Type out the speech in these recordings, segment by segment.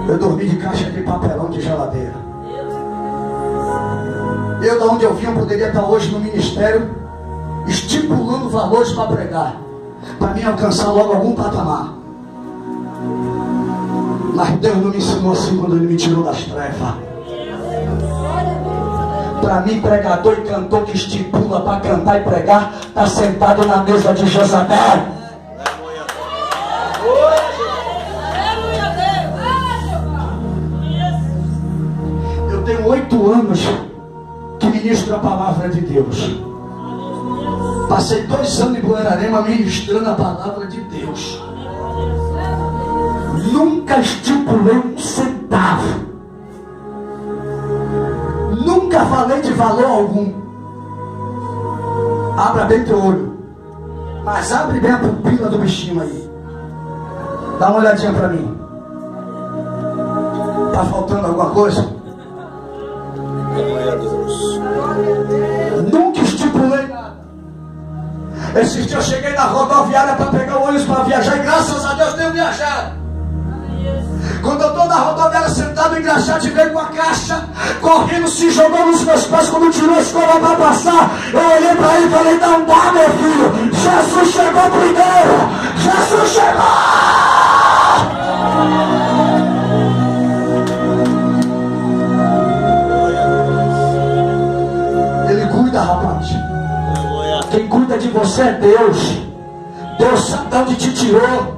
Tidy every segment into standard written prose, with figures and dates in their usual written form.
Eu dormi de caixa de papelão de geladeira. Eu, da onde eu vim, eu poderia estar hoje no ministério estipulando valores para pregar, para mim alcançar logo algum patamar. Mas Deus não me ensinou assim quando Ele me tirou das trevas. Para mim, pregador e cantor que estipula para cantar e pregar, está sentado na mesa de Jezabel. Eu tenho 8 anos que ministro a palavra de Deus. Passei 2 anos em Buerarema ministrando a palavra de Deus. Nunca estipulei um centavo. Nunca falei de valor algum. Abra bem teu olho. Mas abre bem a pupila do bichinho aí. Dá uma olhadinha para mim. Tá faltando alguma coisa? Nunca estipulei nada. Esses dias eu cheguei na rodoviária para pegar o ônibus para viajar. E graças a Deus tenho viajado. Quando eu estou na rodoviária sentado, o engraxate veio com a caixa, correndo, se jogou nos meus pés. Quando tirou a escova para passar, eu olhei para ele e falei: não dá, meu filho, Jesus chegou primeiro, Jesus chegou. Ele cuida, rapaz. Quem cuida de você é Deus. Deus sabe de onde te tirou.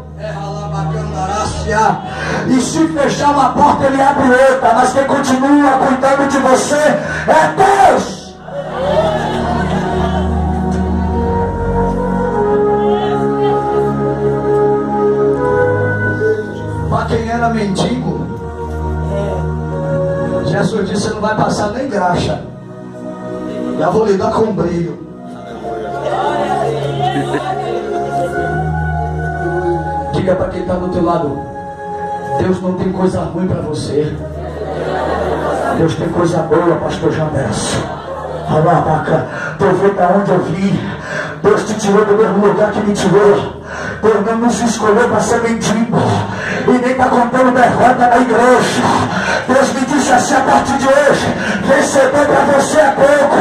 E se fechar uma porta, Ele abre outra. Mas quem continua cuidando de você é Deus. Para quem era mendigo, Jesus disse: você não vai passar nem graxa. Já vou lhe dar com brilho. Diga para quem está do teu lado: Deus não tem coisa ruim para você. Deus tem coisa boa, pastor Janderson. Alabaca, tu vê da onde eu vim. Deus te tirou do mesmo lugar que me tirou. Deus não nos escolheu para ser mendigo e nem para contando derrota na igreja. Deus me disse assim: a partir de hoje, receber para você é pouco,